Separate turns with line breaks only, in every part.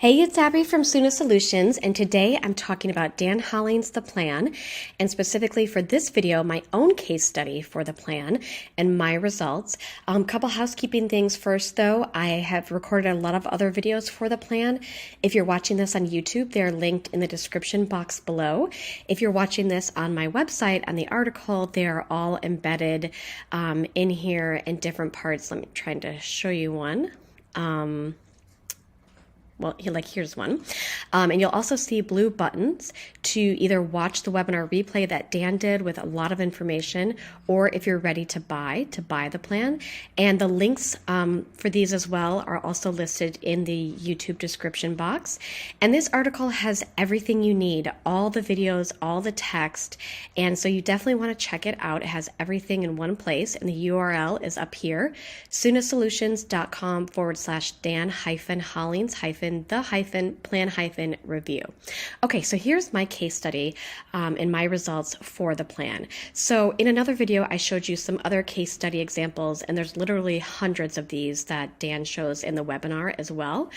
Hey, it's Abby from Suna Solutions, and today I'm talking about Dan Hollings The Plan, and specifically for this video, my own case study for the plan and my results. Couple housekeeping things first, though. I have recorded a lot of other videos for the plan. If you're watching this on YouTube, they're linked in the description box below. If you're watching this on my website, on the article, they're all embedded in here in different parts. Let me try to show you one. Well, here's one. And you'll also see blue buttons to either watch the webinar replay that Dan did with a lot of information, or if you're ready to buy the plan. And the links for these as well are also listed in the YouTube description box. And this article has everything you need, all the videos, all the text. And so you definitely want to check it out. It has everything in one place, and the URL is up here, sunasolutions.com/Dan-Hollings-the-plan-review. Okay, so here's my case study and my results for the plan. So in another video, I showed you some other case study examples, and there's literally hundreds of these that Dan shows in the webinar as well.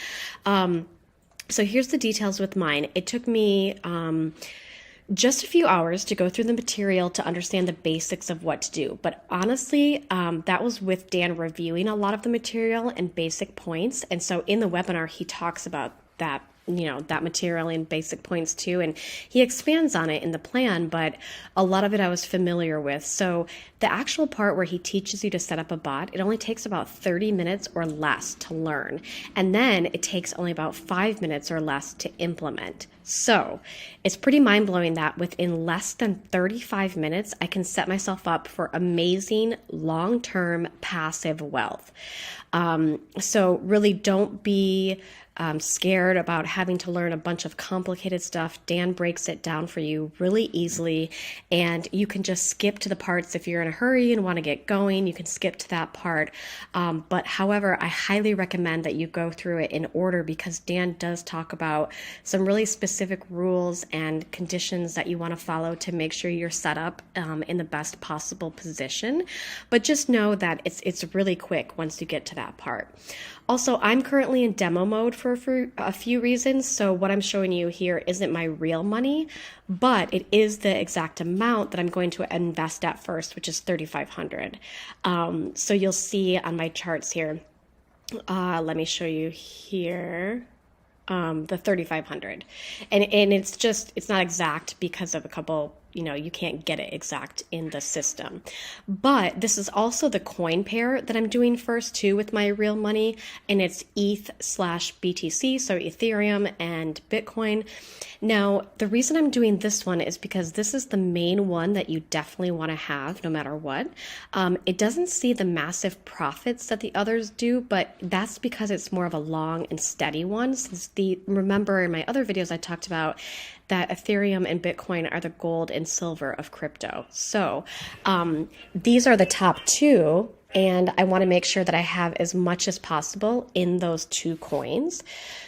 So here's the details with mine. It took me just a few hours to go through the material to understand the basics of what to do. But honestly, that was with Dan reviewing a lot of the material and basic points. And so in the webinar, he talks about that, that material and basic points too. And he expands on it in the plan, but a lot of it I was familiar with. So the actual part where he teaches you to set up a bot, it only takes about 30 minutes or less to learn. And then it takes only about 5 minutes or less to implement. So it's pretty mind-blowing that within less than 35 minutes, I can set myself up for amazing long-term passive wealth. So really don't be scared about having to learn a bunch of complicated stuff. Dan breaks it down for you really easily, and you can just skip to the parts if you're in a hurry and want to get going. You can skip to that part. But however, I highly recommend that you go through it in order, because Dan does talk about some really specific rules and conditions that you want to follow to make sure you're set up in the best possible position. But just know that it's really quick once you get to that part. Also, I'm currently in demo mode for a few reasons. So what I'm showing you here isn't my real money, but it is the exact amount that I'm going to invest at first, which is $3,500. So you'll see on my charts here. Let me show you here. The 3,500, and it's not exact because of a couple, you can't get it exact in the system. But this is also the coin pair that I'm doing first too with my real money, and it's ETH/BTC, so Ethereum and Bitcoin. Now, the reason I'm doing this one is because this is the main one that you definitely want to have no matter what. It doesn't see the massive profits that the others do, but that's because it's more of a long and steady one. Since remember in my other videos I talked about that Ethereum and Bitcoin are the gold and silver of crypto. So these are the top two, and I want to make sure that I have as much as possible in those two coins.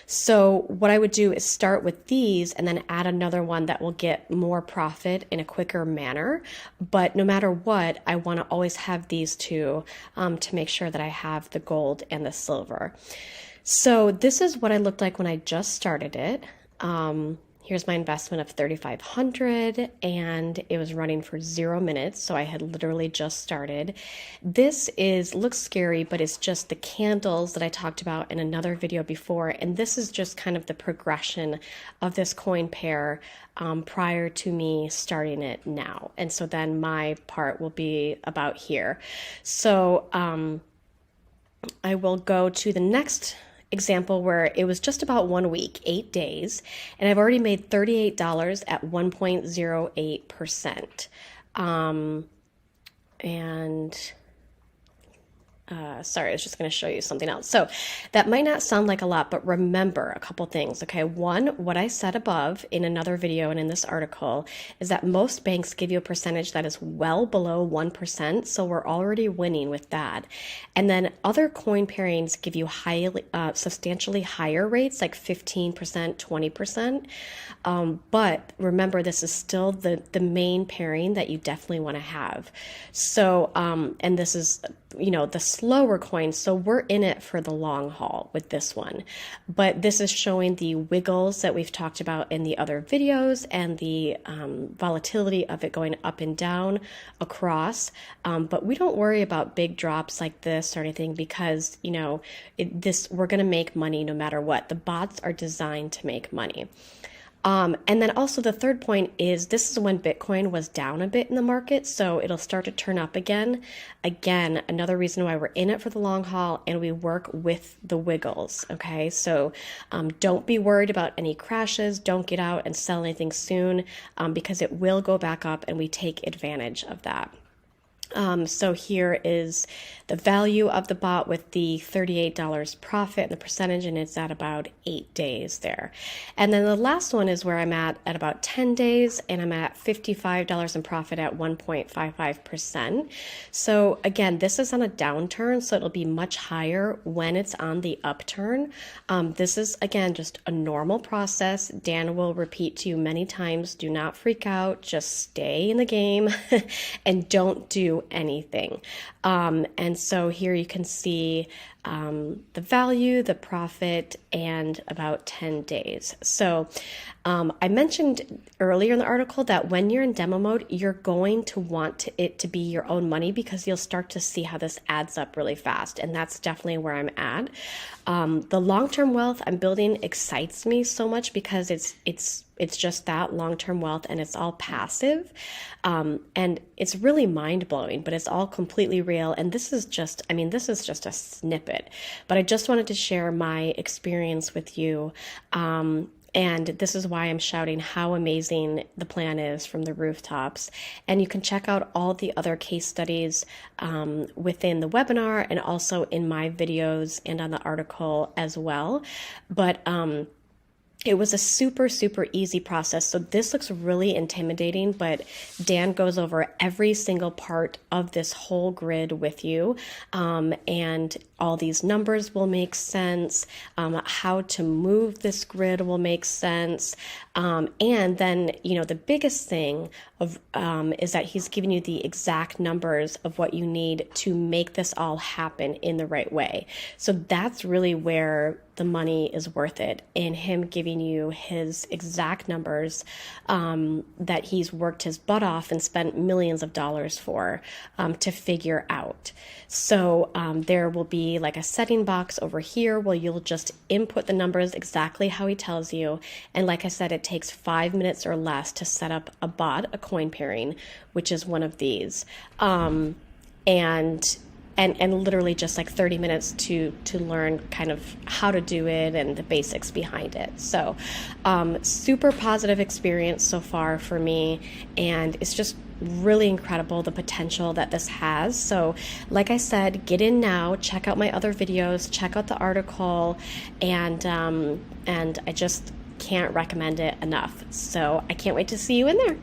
So what I would do is start with these and then add another one that will get more profit in a quicker manner. But no matter what, I want to always have these two to make sure that I have the gold and the silver. So this is what I looked like when I just started it. Here's my investment of $3,500, and it was running for 0 minutes, so I had literally just started. This looks scary, but it's just the candles that I talked about in another video before, and this is just kind of the progression of this coin pair prior to me starting it now. And so then my part will be about here. So I will go to the next example where it was just about 1 week, 8 days, and I've already made $38 at 1.08%. Sorry, I was just going to show you something else. So that might not sound like a lot, but remember a couple things, okay? One, what I said above in another video and in this article is that most banks give you a percentage that is well below 1%, so we're already winning with that. And then other coin pairings give you substantially higher rates, like 15%, 20%. But remember, this is still the main pairing that you definitely want to have. So, and this is, the slower coin, so we're in it for the long haul with this one. But this is showing the wiggles that we've talked about in the other videos and the volatility of it going up and down across. But we don't worry about big drops like this or anything because, you know, we're going to make money no matter what. The bots are designed to make money. And then also the third point is this is when Bitcoin was down a bit in the market, so it'll start to turn up again. Again, another reason why we're in it for the long haul and we work with the wiggles, okay? So don't be worried about any crashes. Don't get out and sell anything soon because it will go back up and we take advantage of that. So here is the value of the bot with the $38 profit and the percentage, and it's at about 8 days there. And then the last one is where I'm at about 10 days, and I'm at $55 in profit at 1.55%. So again, this is on a downturn, so it'll be much higher when it's on the upturn. This is, again, just a normal process. Dan will repeat to you many times, do not freak out, just stay in the game and don't do anything. And so here you can see the value, the profit, and about 10 days. So I mentioned earlier in the article that when you're in demo mode, you're going to want it to be your own money because you'll start to see how this adds up really fast. And that's definitely where I'm at. The long-term wealth I'm building excites me so much because it's just that long-term wealth and it's all passive. And it's really mind-blowing, but it's all completely real. And this is just a snippet, but I just wanted to share my experience with you. And this is why I'm shouting how amazing the plan is from the rooftops. And you can check out all the other case studies within the webinar and also in my videos and on the article as well. But it was a super, super easy process. So this looks really intimidating, but Dan goes over every single part of this whole grid with you. And all these numbers will make sense. How to move this grid will make sense. And then, you know, the biggest thing is that he's giving you the exact numbers of what you need to make this all happen in the right way. So that's really where the money is worth it, in him giving you his exact numbers that he's worked his butt off and spent millions of dollars for to figure out. So there will be like a setting box over here where you'll just input the numbers exactly how he tells you. And like I said, it takes 5 minutes or less to set up a bot, a coin pairing, which is one of these. And literally just like 30 minutes to learn kind of how to do it and the basics behind it. So super positive experience so far for me, and it's just really incredible the potential that this has. So like I said, get in now, check out my other videos, check out the article, and I just can't recommend it enough. So I can't wait to see you in there.